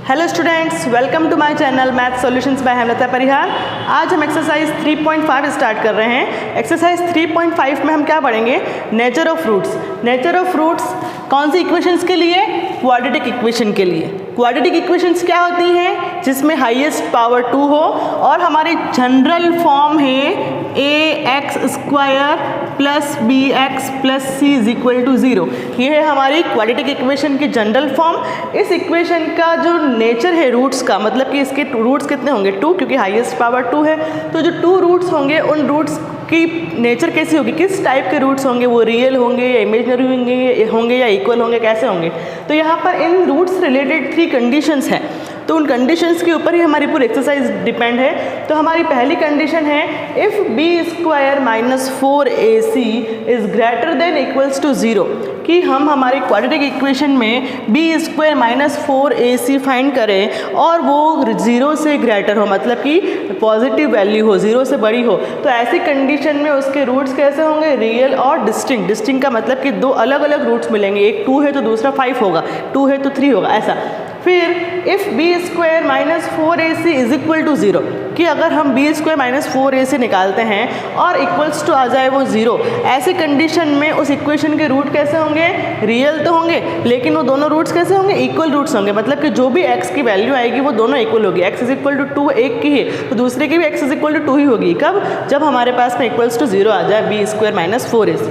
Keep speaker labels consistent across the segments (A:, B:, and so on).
A: Hello students, welcome to my channel math solutions by Hemlata Parihar. आज हम exercise 3.5 start कर रहे हैं। एक्सरसाइज 3.5 में हम क्या पढ़ेंगे? Nature of roots. Nature of roots कौन सी इक्वेशंस के लिए? क्वाड्रेटिक इक्वेशन के लिए। क्वाड्रेटिक इक्वेशंस क्या होती हैं? जिसमें हाईएस्ट पावर 2 हो और हमारी जनरल फॉर्म है ax² plus bx plus c is equal to 0। ये है हमारी क्वाड्रेटिक इक्वेशन की जनरल फॉर्म। इस इक्वेशन का जो नेचर है रूट्स का, मतलब कि इसके रूट्स कितने होंगे? 2, क्योंकि हाईएस्ट पावर 2 है। तो जो 2 रूट्स होंगे उन रूट्स की नेचर कैसी होगी? किस टाइप के रूट्स होंगे? वो रियल होंगे या इमेजिनरी होंगे या इक्वल होंगे? कैसे होंगे? तो यहाँ पर इन रूट्स रिलेटेड 3 कंडीशंस हैं। तो उन कंडीशंस के ऊपर ही हमारी पूरी एक्सरसाइज डिपेंड है। तो हमारी पहली कंडीशन है if b² minus 4ac is greater than equals to 0, कि हम हमारी क्वाड्रेटिक इक्वेशन में b² माइनस 4ac फाइंड करें और वो 0 से ग्रेटर हो, मतलब कि पॉजिटिव वैल्यू हो, 0 से बड़ी हो। तो ऐसी कंडीशन में उसके रूट्स कैसे होंगे? रियल और डिस्टिंक्ट। डिस्टिंक्ट का मतलब कि 2 अलग अलग रूट्स मिलेंगे, एक 2 है तो दूसरा 5 होगा, 2 है तो 3 होगा, ऐसा। फिर if b² minus 4ac is equal to 0, कि अगर हम b² माइनस 4ac निकालते हैं और इक्वल्स टू आ जाए वो 0, ऐसी कंडीशन में उस इक्वेशन के रूट कैसे होंगे? रियल तो होंगे, लेकिन वो दोनों रूट्स कैसे होंगे? इक्वल रूट्स होंगे, मतलब कि जो भी x की वैल्यू आएगी वो दोनों इक्वल होगी। x इज इक्वल टू 2 एक की है तो दूसरे की भी x इज इक्वल टू 2 ही होगी। कब? जब हमारे पास में इक्वल्स टू 0 आ जाए b² minus 4ac।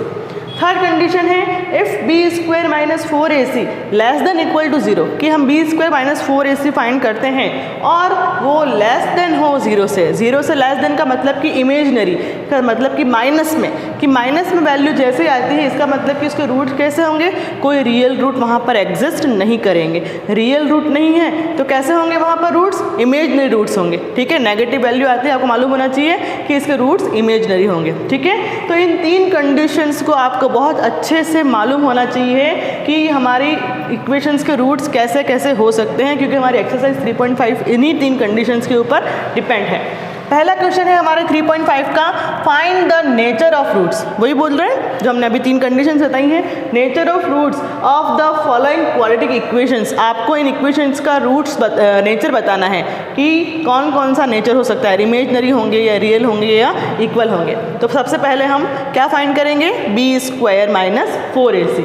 A: Third condition है if b² minus 4ac less than equal to 0, कि हम b² माइनस 4ac फाइंड करते हैं और वो लेस देन हो 0 से। 0 से लेस देन का मतलब कि इमेजनरी का मतलब कि माइनस में, कि माइनस में वैल्यू जैसे आती है इसका मतलब कि उसके रूट कैसे होंगे? कोई रियल रूट वहाँ पर एग्जिस्ट नहीं करेंगे। रियल रूट नहीं है तो कैसे होंगे वहाँ पर रूट्स? इमेजनरी रूट्स होंगे। ठीक है, नेगेटिव वैल्यू आती है, आपको मालूम होना चाहिए कि इसके रूट्स इमेजनरी होंगे। ठीक है, तो इन 3 कंडीशंस को आपको बहुत अच्छे से मालूम होना चाहिए कि हमारी इक्वेशंस के रूट्स कैसे कैसे हो सकते हैं, क्योंकि हमारी एक्सरसाइज 3.5 इन्हीं 3 कंडीशंस के ऊपर डिपेंड है। पहला क्वेश्चन है हमारे 3.5 का, find the nature of roots. वही बोल रहे हैं जो हमने अभी 3 कंडीशंस बताई हैं। Nature of roots of the following quadratic equations. आपको इन इक्वेशंस का रूट्स नेचर बताना है कि कौन कौन सा नेचर हो सकता है, इमेजनरी होंगे या रियल होंगे या इक्वल होंगे। तो सबसे पहले हम क्या फाइंड करेंगे? b² minus 4ac।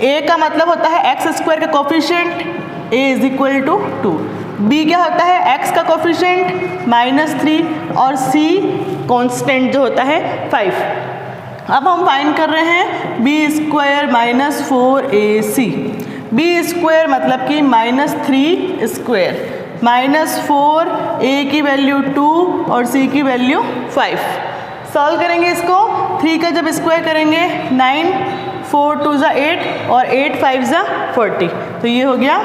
A: a का मतलब होता है x² का coefficient, a is equal to 2। b क्या होता है? x का कोफिशिएंट -3 और c कांस्टेंट जो होता है 5। अब हम फाइंड कर रहे हैं b² माइनस 4ac। b² मतलब कि -3² माइनस 4, a की वैल्यू 2 और c की वैल्यू 5। सॉल्व करेंगे इसको। 3 का जब स्क्वायर करेंगे 9, 4 2 ज़ा 8 और 8 5 ज़ा 40, तो ये हो गया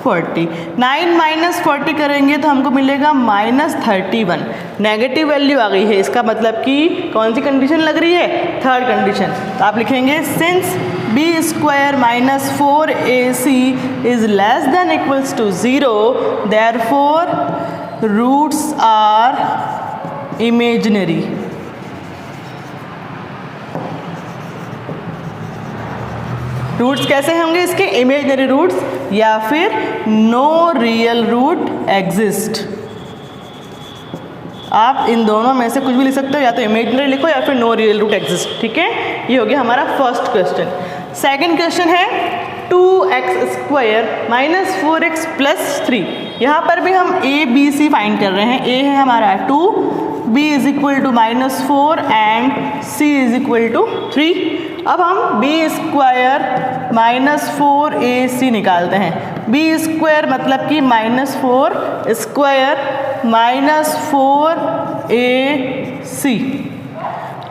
A: 40। 9 माइनस 40 करेंगे तो हमको मिलेगा -31। नेगेटिव वैल्यू आ गई है, इसका मतलब कि कौन सी कंडीशन लग रही है? Third condition. तो आप लिखेंगे since b² minus 4ac is less than equals to 0, therefore roots are imaginary. Roots कैसे होंगे इसके? इमेजनरी रूट्स, या फिर नो रियल रूट एग्जिस्ट। आप इन दोनों में से कुछ भी लिख सकते हो, या तो इमेजनरी लिखो या फिर नो रियल रूट एग्जिस्ट। ठीक है, ये हो गया हमारा फर्स्ट क्वेश्चन। सेकंड क्वेश्चन है 2x² माइनस 4x प्लस 3। यहाँ पर भी हम a b c फाइंड कर रहे हैं। a है हमारा 2, b is equal to -4 and c is equal to 3। अब हम b² माइनस 4ac निकालते हैं। b² मतलब कि -4² माइनस 4ac।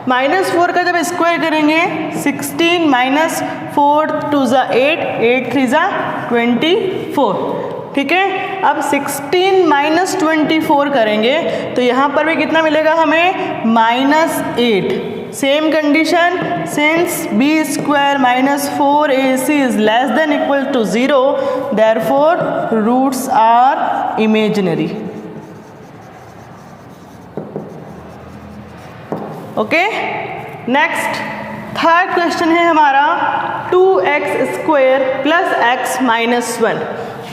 A: -4 का जब स्क्वायर करेंगे 16 माइनस 4 2 ज़ा 8, 8 3 ज़ा 24। ठीक है, अब 16 माइनस 24 करेंगे तो यहाँ पर भी कितना मिलेगा हमें? -8। Same condition, since b² minus 4ac is less than equal to 0, therefore roots are imaginary. Okay, next third question है हमारा 2x² plus x minus 1।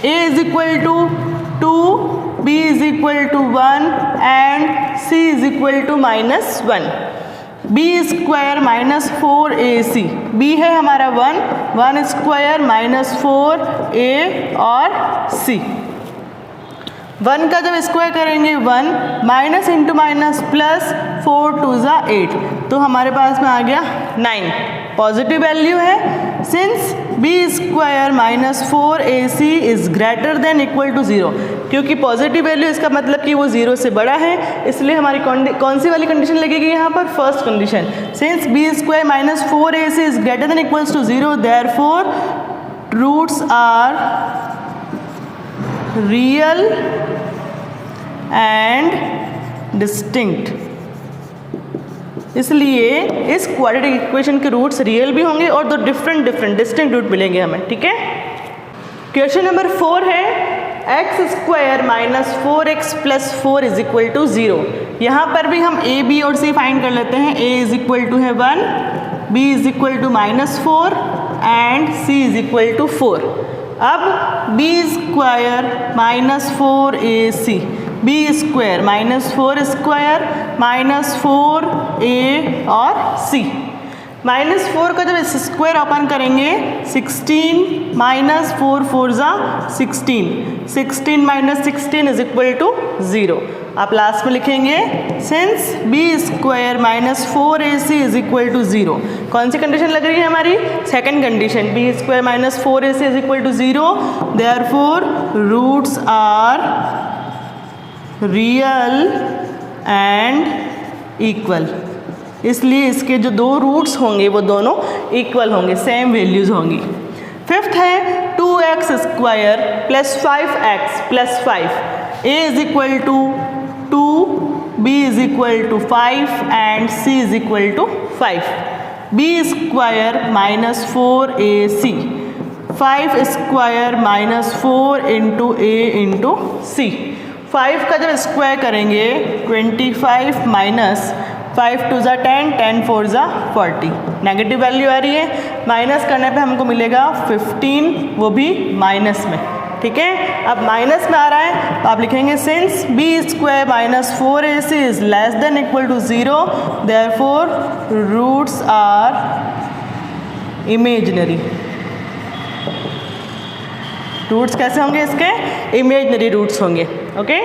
A: A is equal to 2, B is equal to 1 and C is equal to -1। B square -4AC, B है हमारा 1 square -4A और C। 1 का जब square करेंगे 1, minus into minus plus, 4 2 ज़ा 8, तो हमारे पास में आ गया 9। पॉजिटिव वैल्यू है। Since B square -4AC is greater than equal to 0, क्योंकि पॉजिटिव वैल्यू इसका मतलब कि वो 0 से बड़ा है, इसलिए हमारी कौन सी वाली कंडीशन लगेगी यहाँ पर? First condition. Since B square -4AC is greater than equals to 0, therefore roots are real and distinct. इसलिए इस क्वाड्रेटिक इक्वेशन के रूट्स रियल भी होंगे और दो डिफरेंट डिस्टिंक्ट रूट मिलेंगे हमें, ठीक है। क्वेश्चन नंबर 4 है x square -4x + 4 is equal to 0। यहाँ पर भी हम a, b और c फाइंड कर लेते हैं। a इज इक्वल टू है 1, b is equal to -4 and c is equal to 4। अब b square -4ac, b square -4 square -4a और c। -4 का जब स्क्वायर ओपन करेंगे 16 -4 4 ज़ा 16, 16 - 16 इज इक्वल टू 0। आप लास्ट में लिखेंगे since b square -4ac is equal to 0। कौन सी कंडीशन लग रही है हमारी? Second condition. b square -4ac is equal to 0, therefore roots are real and equal. इसलिए इसके जो दो रूट्स होंगे वो दोनों इक्वल होंगे, सेम वैल्यूज होंगी। फिफ्थ है 2x square + 5x + 5, a is equal to 2, b is equal to 5 and c is equal to 5। b square -4ac, 5 square -4 into a into c। 5 का जब स्क्वायर करेंगे 25 -5 2 ज़ा 10, 10 4 ज़ा 40। नेगेटिव वैल्यू आ रही है, माइनस करने पे हमको मिलेगा 15, वो भी माइनस में, ठीक है। अब माइनस में आ रहा है तो आप लिखेंगे since b square -4ac is less than equal to 0, therefore roots are imaginary. Roots कैसे होंगे इसके? इमेजिनरी रूट्स होंगे, ओके।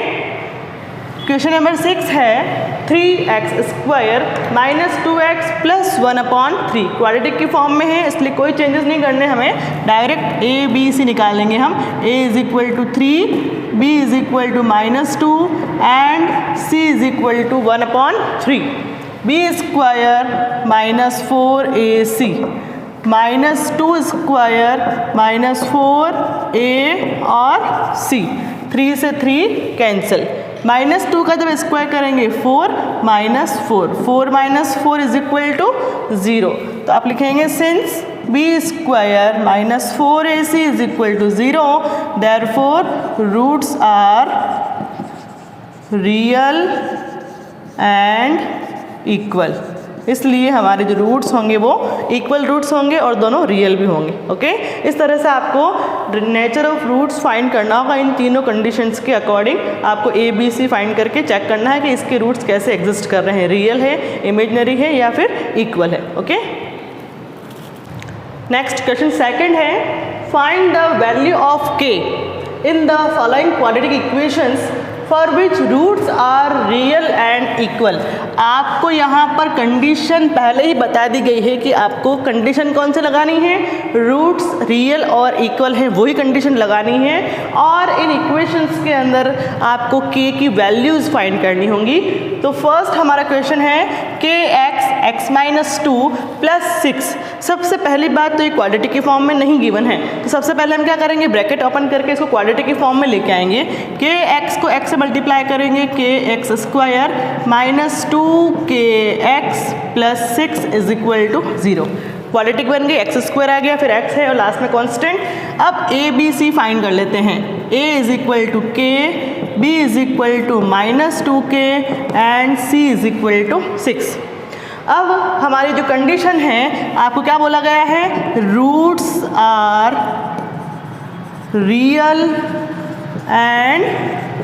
A: क्वेश्चन नंबर 6 है 3x स्क्वायर -2x + 1/3। क्वाड्रेटिक की फॉर्म में है, इसलिए कोई चेंजेस नहीं करने हमें, डायरेक्ट a b c निकालेंगे हम। a is equal to 3, b is equal to -2 and c is equal to 1/3। b square -4ac, -2 square -4a और c, 3 से 3 कैंसिल। -2 का जब स्क्वायर करेंगे 4 -4, 4 -4 इज इक्वल टू 0। तो आप लिखेंगे since b square -4ac is equal to 0, therefore roots are real and equal. इसलिए हमारे जो रूट्स होंगे वो इक्वल रूट्स होंगे और दोनों रियल भी होंगे, ओके। इस तरह से आपको नेचर ऑफ रूट्स फाइंड करना होगा। इन तीनों कंडीशंस के अकॉर्डिंग आपको a b c फाइंड करके चेक करना है कि इसके रूट्स कैसे एग्जिस्ट कर रहे हैं, रियल है, इमेजिनरी है या फिर इक्वल है, ओके। नेक्स्ट क्वेश्चन सेकंड है find the value of k in the following quadratic equations for which roots are real and equal. आपको यहाँ पर कंडीशन पहले ही बता दी गई है कि आपको कंडीशन कौन सी लगानी है, रूट्स रियल और इक्वल है वही कंडीशन लगानी है, और इन इक्वेशंस के अंदर आपको k की वैल्यूज़ फाइंड करनी होंगी। तो फर्स्ट हमारा क्वेश्चन है kx x-2 + 6। सबसे पहली बात तो ये क्वाड्रेटिक की फॉर्म में नहीं गिवन है, तो सबसे पहले हम क्या करेंगे, ब्रैकेट ओपन करके इसको क्वाड्रेटिक की फॉर्म में लेके आएंगे। kx को x से मल्टीप्लाई करेंगे, kx square -2kx + 6 is equal to 0। Quadratic बन गई, x स्क्वायर आ गया, फिर x है और लास्ट में कांस्टेंट। अब a b c फाइंड कर लेते हैं। a is equal to k, b is equal to -2k and c is equal to 6। अब हमारी जो कंडीशन है, आपको क्या बोला गया है, roots are real and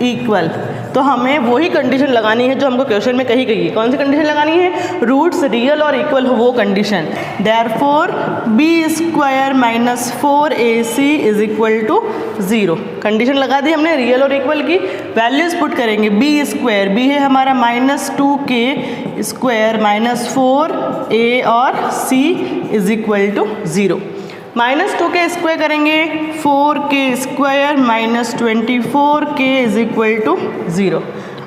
A: equal. तो हमें वही कंडीशन लगानी है जो हमको क्वेश्चन में कही गई है। कौन सी कंडीशन लगानी है? रूट्स रियल और इक्वल हो वो condition. Therefore b² minus 4ac is equal to 0। Condition लगा दी हमने रियल और इक्वल की। वैल्यूज पुट करेंगे। b² b है हमारा -2k² माइनस 4a और c is equal to 0। -2k² करेंगे 4k² minus 24k is equal to 0।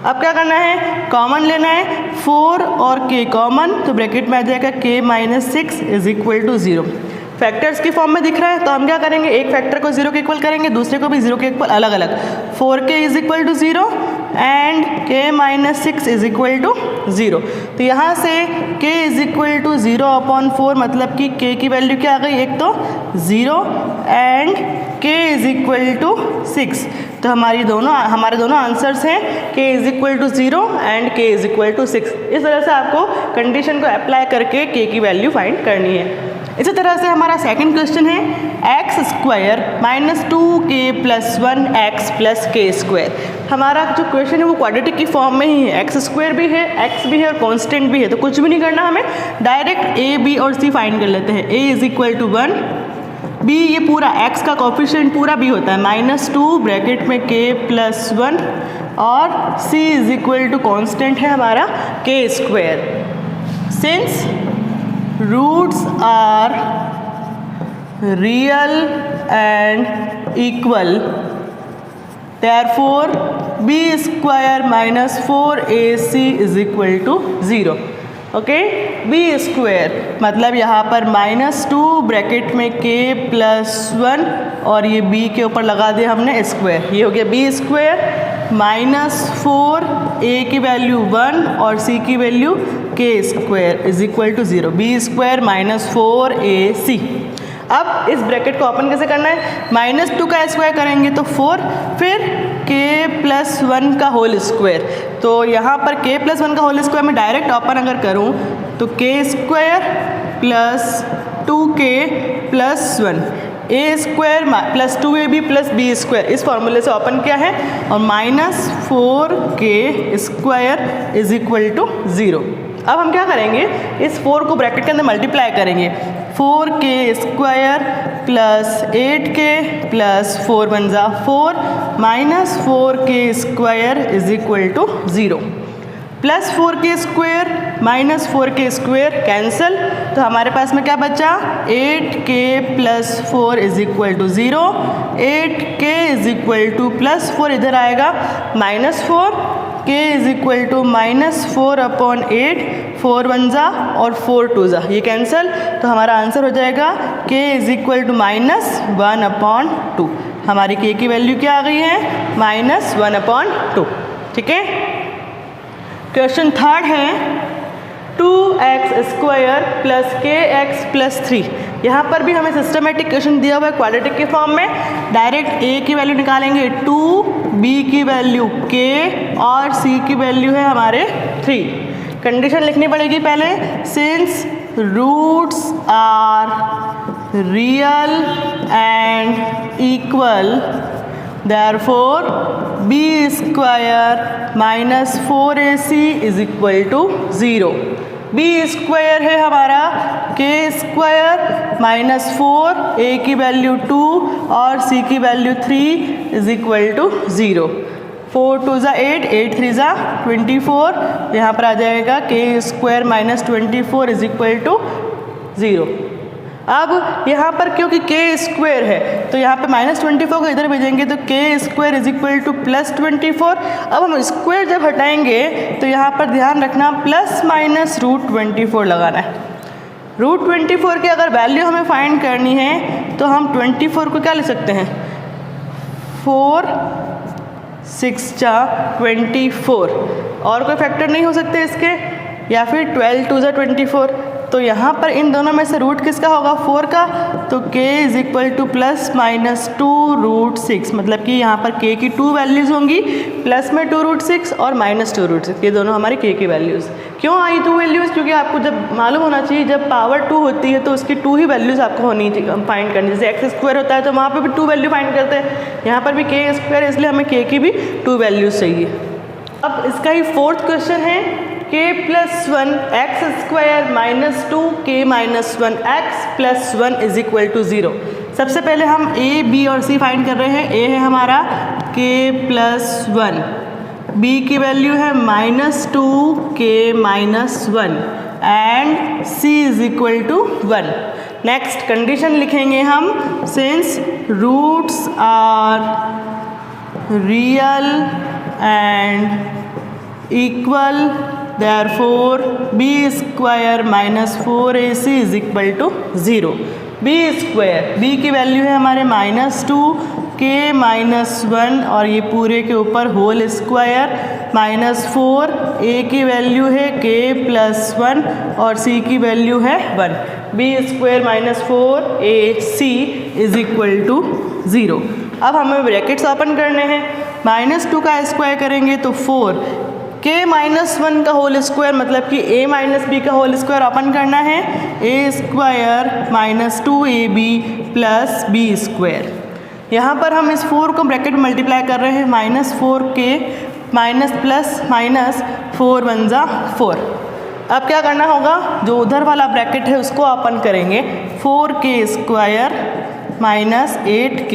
A: अब क्या करना है? कॉमन लेना है। 4 और k कॉमन, तो ब्रैकेट में आ जाएगा k minus 6 is equal to 0। Factors की फॉर्म में दिख रहा है तो हम क्या करेंगे? एक फैक्टर को 0 के इक्वल करेंगे, दूसरे को भी 0 के इक्वल अलग अलग। 4k is equal to 0 and k minus 6 is equal to 0। तो यहाँ से k इज इक्वल टू 0/4 मतलब कि k की वैल्यू क्या आ गई? एक तो 0 and k is equal to 6। तो हमारे दोनों आंसर्स हैं k is equal to 0 and k is equal to 6। इस तरह से आपको कंडीशन को अप्लाई करके k की वैल्यू फाइंड करनी है। इसी तरह से हमारा सेकंड क्वेश्चन है x² minus 2k plus 1x plus k²। हमारा जो क्वेश्चन है वो क्वाड्रेटिक की फॉर्म में ही है। x² भी है, x भी है और कांस्टेंट भी है, तो कुछ भी नहीं करना हमें, डायरेक्ट a b और c फाइंड कर लेते हैं। a is equal to 1, b ये पूरा x का कोफिशिएंट पूरा b होता है -2 ब्रैकेट में k प्लस 1 और c is equal to constant है हमारा k²। Since roots are real and equal therefore b² minus 4ac is equal to 0। Okay, b² मतलब यहाँ पर -2 ब्रैकेट में k प्लस 1 और ये b के ऊपर लगा दिया हमने स्क्वायर, ये हो गया b² माइनस 4a की वैल्यू 1 और c की value k² is equal to 0। b² minus 4ac। अब इस ब्रैकेट को ओपन कैसे करना है? -2 का स्क्वायर करेंगे तो 4, फिर k प्लस 1 का होल स्क्वायर। तो यहाँ पर k प्लस 1 का होल स्क्वायर में डायरेक्ट ओपन अगर करूँ तो k² plus 2k plus 1 a² plus 2ab plus b², इस फॉर्मूले से ओपन किया है, और -4k² इज इक्वल टू 0। अब हम क्या करेंगे? इस 4 को ब्रैकेट के अंदर मल्टीप्लाई करेंगे। 4k² प्लस 8k प्लस 4 1 जा 4 minus 4k² is equal to 0। Plus 4k² minus 4k² cancel, तो हमारे पास में क्या बचा? 8k plus 4 is equal to 0। 8k is equal to plus 4 इधर आएगा -4, k इज इक्वल टू -4/8, 4 1 जा और 4 2 जा, ये कैंसल, तो हमारा आंसर हो जाएगा k इज इक्वल टू -1/2। हमारी k की वैल्यू क्या आ गई है? -1/2। ठीक है। क्वेश्चन थर्ड है 2x² प्लस kx प्लस 3। यहाँ पर भी हमें सिस्टमेटिक क्वेश्चन दिया हुआ है क्वाड्रेटिक के फॉर्म में। डायरेक्ट a की वैल्यू निकालेंगे 2, b की वैल्यू k और c की वैल्यू है हमारे 3। कंडीशन लिखनी पड़ेगी पहले। Since roots are real and equal therefore b² minus 4ac is equal to 0। b² है हमारा k² माइनस 4, a की वैल्यू 2 और c की वैल्यू 3 इज इक्वल टू 0। 4 2 जा 8, 8 3 जा 24, यहाँ पर आ जाएगा k² minus 24 is equal to 0। अब यहाँ पर क्योंकि k² है तो यहाँ पे -24 को इधर भेजेंगे तो k² is equal to plus 24। अब हम स्क्वायर जब हटाएंगे तो यहाँ पर ध्यान रखना प्लस माइनस √24 लगाना है। √24 की अगर वैल्यू हमें फाइंड करनी है तो हम 24 को क्या ले सकते हैं? 4 6 जा 24, और कोई फैक्टर नहीं हो सकते इसके, या फिर 12 2 जा 24, तो यहाँ पर इन दोनों में से रूट किसका होगा 4 का, तो k is equal to plus minus 2√6, मतलब कि यहाँ पर k की 2 वैल्यूज़ होंगी, प्लस में 2√6 और माइनस 2√6, ये दोनों हमारी k की वैल्यूज़। क्यों आई 2 वैल्यूज़, क्योंकि आपको जब मालूम होना चाहिए जब पावर 2 होती है तो उसकी 2 ही वैल्यूज़ आपको होनी चाहिए फाइंड करनी। जैसे x² होता है तो वहाँ पर भी 2 वैल्यू फाइंड करते हैं, यहाँ पर भी k², इसलिए हमें k की भी 2 वैल्यूज़ चाहिए। अब इसका ही 4th क्वेश्चन है k + 1 x² minus 2k minus 1 x plus 1 is equal to 0। सबसे पहले हम a, b और c फाइंड कर रहे हैं। a है हमारा k + 1, b की वैल्यू है minus 2k minus 1 and c is equal to 1। Next condition लिखेंगे हम, since roots are real and equal therefore b² minus 4ac is equal to 0। b की वैल्यू है हमारे माइनस 2k माइनस 1 और ये पूरे के ऊपर होल स्क्वायर माइनस 4, a की वैल्यू है k + 1 और c की वैल्यू है 1। b² minus 4ac is equal to 0। अब हमें ब्रैकेट्स ओपन करने हैं। माइनस 2 का स्क्वायर करेंगे तो 4, k माइनस 1 का होल स्क्वायर मतलब कि a माइनस b का होल स्क्वायर ओपन करना है, a² minus 2ab plus b²। यहाँ पर हम इस 4 को ब्रैकेट में मल्टीप्लाई कर रहे हैं, minus 4k minus plus minus 4 × 4। अब क्या करना होगा, जो उधर वाला ब्रैकेट है उसको ओपन करेंगे, 4k² minus 8k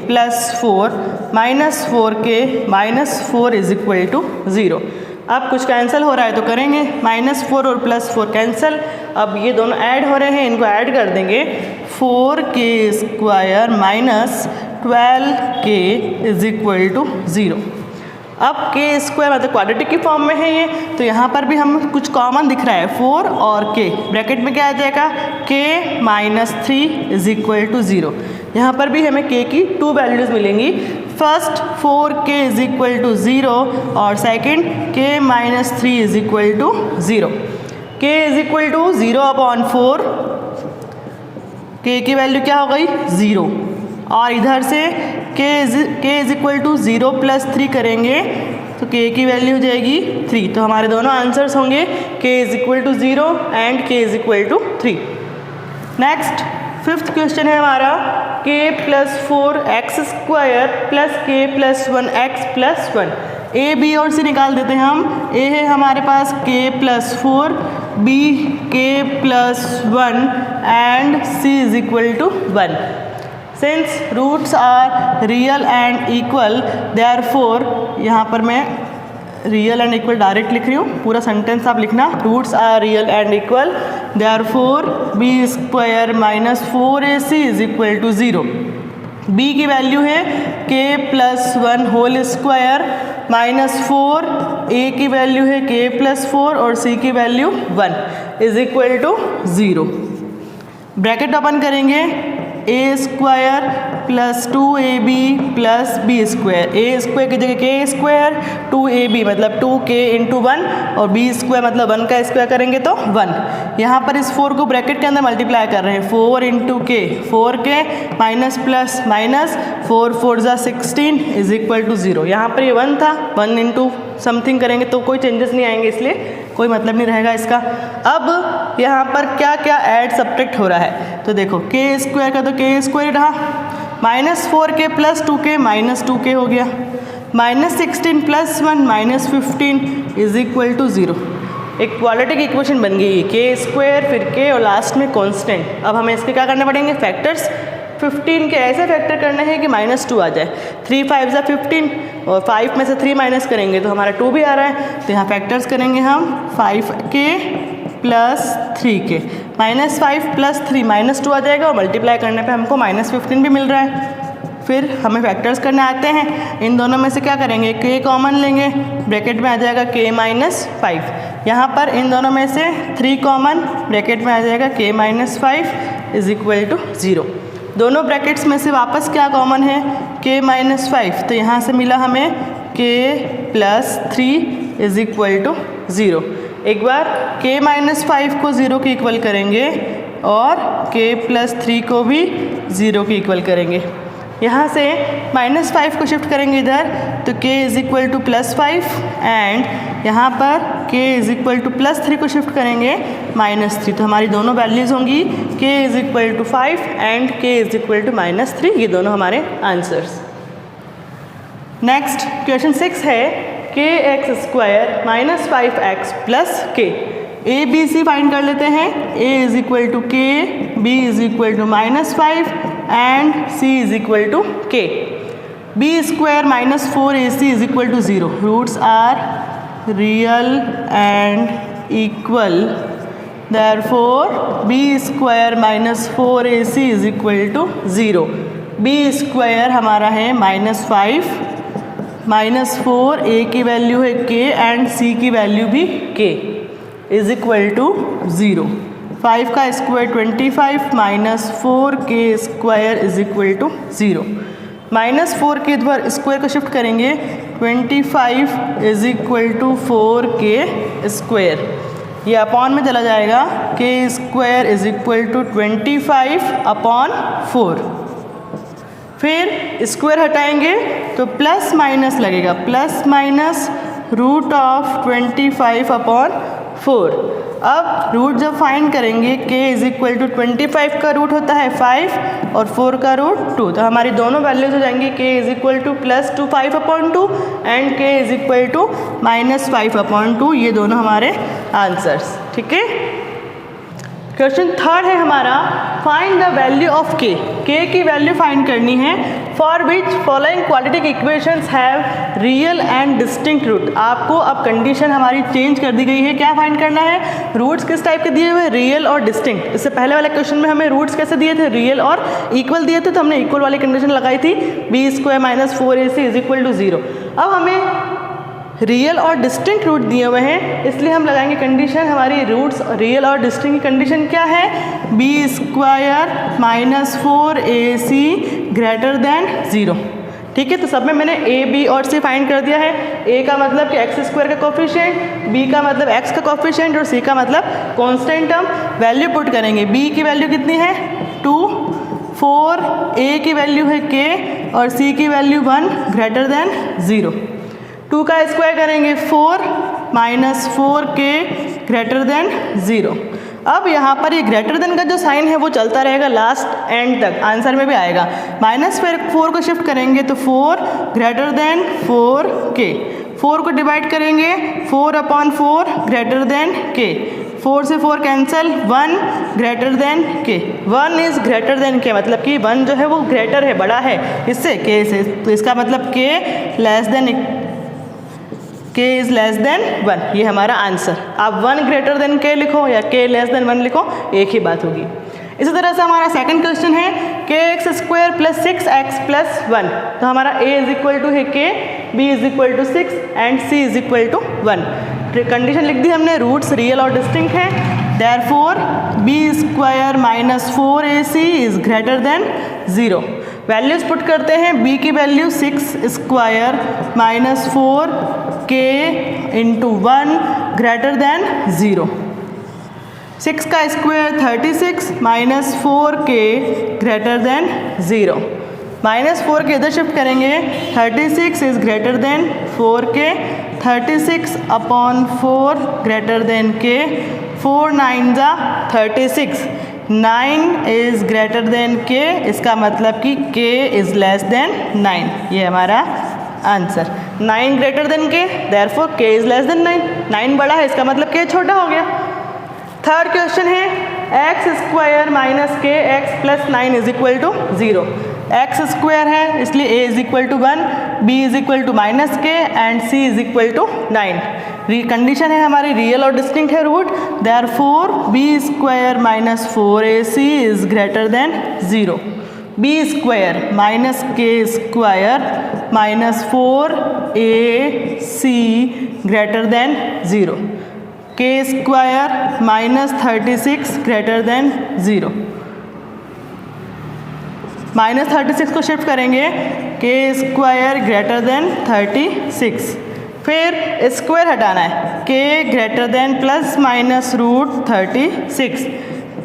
A: plus 4 minus 4k minus 4 is equal to 0। अब कुछ कैंसिल हो रहा है तो करेंगे, -4 और +4 कैंसिल। अब ये दोनों ऐड हो रहे हैं, इनको ऐड कर देंगे, 4k² minus 12k is equal to 0। अब k² मतलब क्वाड्रेटिक की फॉर्म में है ये, तो यहाँ पर भी हम कुछ कॉमन दिख रहा है 4 और k, ब्रैकेट में क्या आ जाएगा k minus 3 is equal to 0। यहाँ पर भी हमें k की 2 वैल्यूज़ मिलेंगी, first 4k is equal to 0 और second k minus 3 is equal to 0। k is equal to 0/4, k की वैल्यू क्या हो गई 0, और इधर से k इज इक्वल टू 0 + 3 करेंगे तो k की वैल्यू हो जाएगी 3। तो हमारे दोनों आंसर्स होंगे k is equal to 0 and k is equal to 3। Next 5th question है हमारा, k + 4x² plus k + 1x plus 1। a, b और c निकाल देते हैं हम। a है हमारे पास k + 4, b k + 1 and c is equal to 1। Since roots are real and equal therefore, यहाँ पर मैं रियल एंड इक्वल डायरेक्ट लिख रही हूँ, पूरा सेंटेंस आप लिखना, roots are real and equal therefore b² minus 4ac is equal to 0। b की वैल्यू है k + 1 whole square minus 4, a की वैल्यू है k + 4 और c की value 1 is equal to 0। Bracket open करेंगे, a² plus 2ab plus b², a² की जगह k², 2ab मतलब 2k × 1 और b² मतलब 1 का स्क्वायर करेंगे तो 1। यहाँ पर इस 4 को ब्रैकेट के अंदर मल्टीप्लाई कर रहे हैं, 4 × k, 4k minus plus minus 4 4 = 16 is equal to 0। यहाँ पर ये 1 था, 1 × समथिंग करेंगे तो कोई चेंजेस नहीं आएंगे, इसलिए कोई मतलब नहीं रहेगा इसका। अब यहाँ पर क्या क्या ऐड सब्ट्रैक्ट हो रहा है, तो देखो k² का तो k² रहा, -4k plus 2k minus 2k हो गया, -16 + 1 -15 इज इक्वल टू 0। एक क्वाड्रेटिक इक्वेशन बन गई, k² फिर k और लास्ट में कांस्टेंट। अब हमें इसके क्या करने पड़ेंगे, फैक्टर्स। 15 के ऐसे फैक्टर करने हैं कि -2 आ जाए, 3 × 5 = 15 और 5 में से 3 माइनस करेंगे तो हमारा 2 भी आ रहा है, तो यहाँ फैक्टर्स करेंगे हम, 5k प्लस 3k, -5 + 3 -2 आ जाएगा और मल्टीप्लाई करने पे हमको -15 भी मिल रहा है। फिर हमें फैक्टर्स करने आते हैं, इन दोनों में से क्या करेंगे, k कॉमन लेंगे, ब्रैकेट में आ जाएगा k - 5। यहाँ पर इन दोनों में से 3 कॉमन, ब्रैकेट में आ जाएगा k - 5 इज इक्वल टू 0। दोनों ब्रैकेट्स में से वापस क्या कॉमन है, k - 5, तो यहाँ से मिला हमें k + 3 इज इक्वल टू 0। एक बार k माइनस 5 को 0 के इक्वल करेंगे और k प्लस 3 को भी 0 के इक्वल करेंगे। यहाँ से -5 को शिफ्ट करेंगे इधर तो k is equal to +5 and यहाँ पर k इज़ इक्वल टू +3 को शिफ्ट करेंगे -3। तो हमारी दोनों वैल्यूज़ होंगी k इज़ इक्वल टू 5 एंड k इज़ इक्वल टू -3। ये दोनों हमारे आंसर्स। नेक्स्ट क्वेश्चन 6 है kx² - 5x plus k। a b c find कर लेते हैं। a is equal to k, b is equal to -5 and c is equal to k। b² - 4ac is equal to 0। Roots are real and equal, therefore b² - 4ac is equal to 0। b² हमारा है -5 -4, a की value है k and c की value भी k is equal to 0। 5 का square 25 -4k² is equal to 0। -4 के द्वारा square को शिफ्ट करेंगे 25 इज़ इक्वल टू 4k²। ये अपॉन में चला जाएगा k² इज़ इक्वल टू 25/4। फिर स्क्वायर हटाएंगे तो प्लस माइनस लगेगा, प्लस रूट ऑफ 25/4। अब रूट जब फाइंड करेंगे k इज़ इक्वल टू 25 का रूट होता है 5 और 4 का रूट 2। तो हमारी दोनों वैल्यूज हो जाएंगी k इज़ इक्वल टू +2 5/2 एंड k इज़ इक्वल टू -5/2। ये दोनों हमारे आंसर्स। ठीक है। क्वेश्चन 3 है हमारा find the value of k। k की वैल्यू फाइंड करनी है for which following quadratic equations have real and distinct root. आपको अब कंडीशन हमारी चेंज कर दी गई है। क्या फाइंड करना है? रूट्स किस टाइप के दिए हुए? रियल और डिस्टिंक्ट। इससे पहले वाले क्वेश्चन में हमें रूट्स कैसे दिए थे? रियल और इक्वल दिए थे, तो हमने इक्वल वाली कंडीशन लगाई थी b² - 4ac is equal to 0। अब हमें रियल और डिस्टिंक्ट रूट दिए हुए हैं, इसलिए हम लगाएंगे कंडीशन हमारी रूट्स रियल और डिस्टिंक्ट की कंडीशन क्या है? b² - 4ac greater than 0। ठीक है। तो सब में मैंने a b और c फाइंड कर दिया है। a का मतलब कि x² का कोफिशिएंट, b का मतलब x का कोफिशिएंट और c का मतलब कांस्टेंट टर्म। वैल्यू पुट करेंगे। b की वैल्यू कितनी है? 2, 4, a की वैल्यू है k और c की वैल्यू 1 ग्रेटर देन 0। 2 का स्क्वायर करेंगे 4 -4k ग्रेटर देन 0। अब यहाँ पर ये ग्रेटर देन का जो साइन है वो चलता रहेगा लास्ट एंड तक, आंसर में भी आएगा। -4 को शिफ्ट करेंगे तो 4 ग्रेटर देन 4k। 4 को डिवाइड करेंगे 4/4 ग्रेटर देन k। 4 से 4 cancel, 1 greater than k। 1 is greater then k, मतलब कि 1 जो है वो ग्रेटर है, बड़ा है इससे k से। तो इसका मतलब k इज़ लेस देन 1। ये हमारा आंसर। आप 1 ग्रेटर देन k लिखो या k लेस देन 1 लिखो, एक ही बात होगी। इसी तरह से हमारा सेकंड क्वेश्चन है kx² + 6x + 1। तो हमारा a इज़ इक्वल टू है k, b is equal to 6 and c is equal to 1। Condition लिख दी हमने, रूट्स रियल और डिस्टिंक्ट है। Therefore b² - 4ac is greater than 0। Values put करते हैं। b की वैल्यू 6² - 4k × 1 ग्रेटर देन 0। 6 का स्क्वायर 36 -4k ग्रेटर देन 0। -4 के इधर शिफ्ट करेंगे, 36 is greater then 4k। 36/4 greater than k। 4 9 36, 9 is greater then k। इसका मतलब कि k इज़ लेस देन 9। ये हमारा answer. 9 greater than k, therefore k is less then 9। 9 बड़ा है, इसका मतलब k छोटा हो गया। थर्ड क्वेश्चन है x² - kx + 9 is equal to 0। x² है इसलिए a is equal to 1, b is equal to -k and c is equal to 9। Condition है हमारी रियल और डिस्टिंक्ट है root, therefore b² - 4ac is greater than 0। b² - k² - 4ac greater than 0। k² - 36 greater than 0। -36 को shift करेंगे, k² greater than 36। फिर square हटाना है, k greater than plus minus root 36,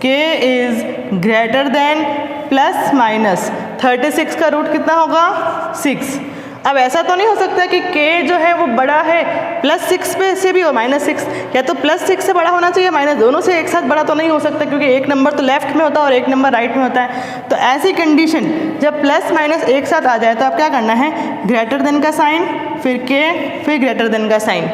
A: k is greater than plus minus 36 का root कितना होगा 6। अब ऐसा तो नहीं हो सकता कि k जो है वो बड़ा है +6 पे से भी हो -6, या तो +6 से बड़ा होना चाहिए माइनस, दोनों से एक साथ बड़ा तो नहीं हो सकता क्योंकि एक नंबर तो लेफ्ट में होता है और एक नंबर राइट में होता है। तो ऐसी कंडीशन जब प्लस माइनस एक साथ आ जाए तो आप क्या करना है, ग्रेटर देन का साइन, फिर k, फिर ग्रेटर देन का साइन।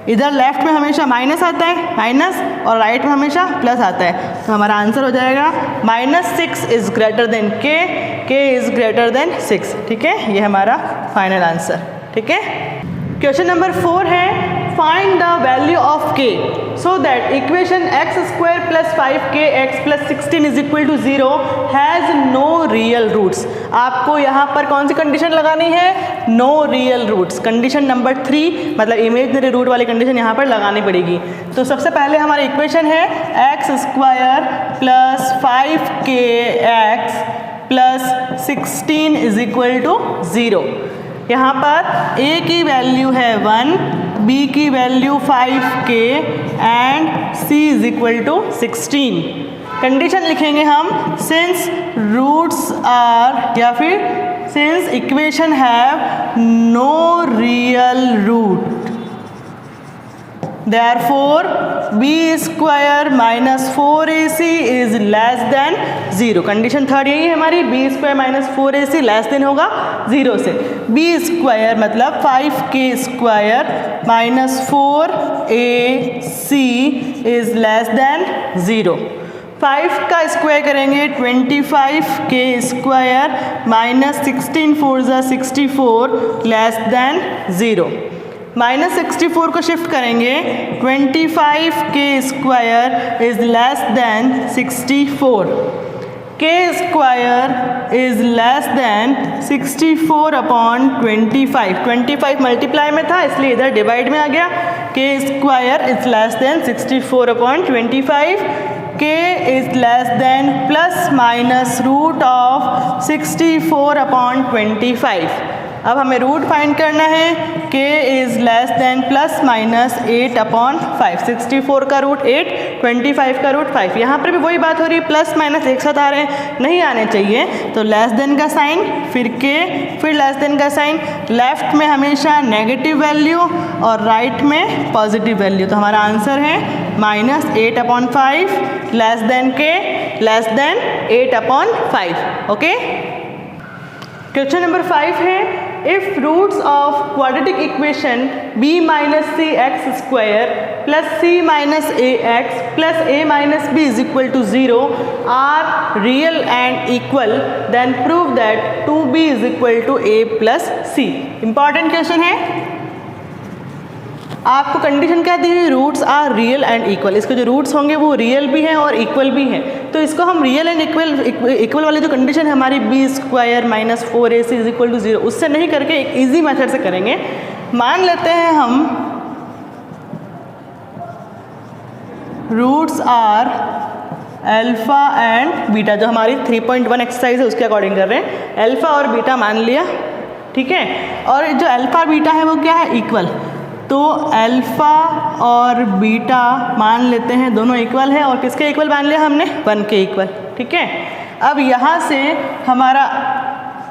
A: इधर लेफ्ट में हमेशा माइनस आता है माइनस, और राइट में हमेशा प्लस आता है। तो हमारा आंसर हो जाएगा -6 is greater then k is greater then 6। ठीक है, ये हमारा फाइनल आंसर। ठीक है, क्वेश्चन नंबर 4 है find the value of k so that equation x² + 5kx + 16 = 0 has no real roots. आपको यहाँ पर कौन सी कंडीशन लगानी है, no real roots. Condition number 3 मतलब इमेजनरी रूट वाली कंडीशन यहाँ पर लगानी पड़ेगी। तो सबसे पहले हमारी इक्वेशन है x² + 5kx + 16 = 0। यहाँ पर a की वैल्यू है 1, b की value 5k and c = 16। Condition लिखेंगे हम सिंस रूट्स आर, या फिर since equation have no real root therefore b² - 4ac is less than 0। Condition third यही है हमारी, b² - 4ac लेस देन होगा 0 से। b² मतलब 5k² - 4ac is less than 0। 5 का स्क्वायर करेंगे 25k² - 16 4 64 लेस देन 0। -64 को शिफ्ट करेंगे 25k² is less than 64। k² is less than 64/25। 25 multiply में था इसलिए इधर डिवाइड में आ गया। k² is less than 64/25। k is less than plus minus root of 64/25। अब हमें रूट फाइंड करना है, k is less than plus minus 8/5। 64 का रूट 8, 25 का रूट 5। यहाँ पर भी वही बात हो रही है, प्लस माइनस एक साथ आ रहे हैं, नहीं आने चाहिए। तो लेस देन का साइन, फिर k, फिर लेस देन का साइन। लेफ्ट में हमेशा नेगेटिव वैल्यू और राइट में पॉजिटिव वैल्यू। तो हमारा आंसर है -8/5 less than k less than 8/5। Okay, question number 5 है if roots of quadratic equation b - cx² + c - ax + a - b = 0 are real and equal then prove that 2b = a + c। Important question है। आपको condition क्या दी हुई, roots are real and equal. इसके जो roots होंगे वो रियल भी हैं और इक्वल भी हैं। तो इसको हम रियल एंड इक्वल वाली जो कंडीशन है हमारी b² - 4ac = 0, उससे नहीं करके एक इजी मेथड से करेंगे। मान लेते हैं हम roots are alpha and beta, जो हमारी 3.1 एक्सरसाइज है उसके अकॉर्डिंग कर रहे हैं। अल्फ़ा और बीटा मान लिया, ठीक है। और जो अल्फ़ा बीटा है वो क्या है, इक्वल। तो अल्फ़ा और बीटा मान लेते हैं दोनों इक्वल है, और किसके इक्वल मान लिया हमने, 1 के इक्वल, ठीक है। अब यहाँ से हमारा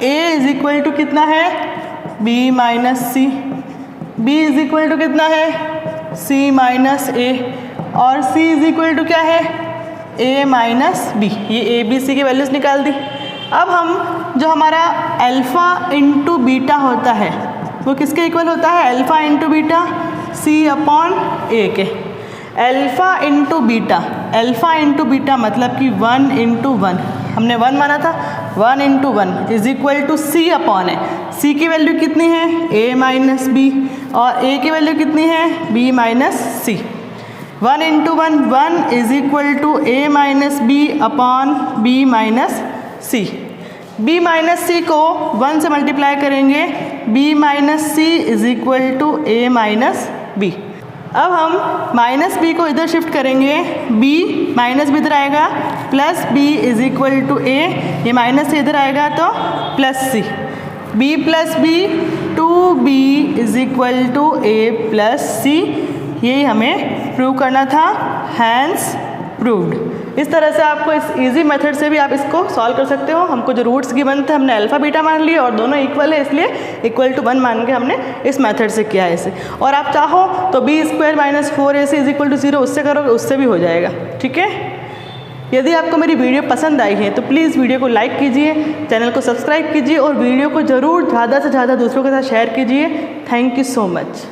A: a = कितना है, b - c, b = कितना है, c - a, और c = क्या है, a - b। ये a b c की वैल्यूज़ निकाल दी। अब हम जो हमारा अल्फ़ा इंटू बीटा होता है वो किसके इक्वल होता है, अल्फ़ा इंटू बीटा c/a के। अल्फ़ा इंटू बीटा मतलब कि 1 × 1, हमने 1 माना था, 1 × 1 = c/a। c की वैल्यू कितनी है, a - b, और a की वैल्यू कितनी है, b - c। 1 × 1 1 = a - b/b - c। b - c को 1 से मल्टीप्लाई करेंगे, b - c = a - b। अब हम -b को इधर शिफ्ट करेंगे, b - b इधर आएगा, प्लस b = a, ये माइनस से इधर आएगा तो plus c। b plus B 2b is equal to a plus C, यही हमें प्रूव करना था, हैंस प्रूव्ड। इस तरह से आपको इस इजी मेथड से भी आप इसको सॉल्व कर सकते हो। हमको जो रूट्स गिवन थे हमने अल्फा बीटा मान लिए और दोनों इक्वल है, इसलिए इक्वल टू 1 मान के हमने इस मेथड से किया है इसे। और आप चाहो तो b square minus 4ac is equal to 0 उससे करोगे, उससे भी हो जाएगा। ठीक है, यदि आपको मेरी वीडियो पसंद आई है तो प्लीज़ वीडियो को लाइक कीजिए, चैनल को सब्सक्राइब कीजिए और वीडियो को ज़रूर ज़्यादा से ज़्यादा दूसरों के साथ शेयर कीजिए। Thank you so much.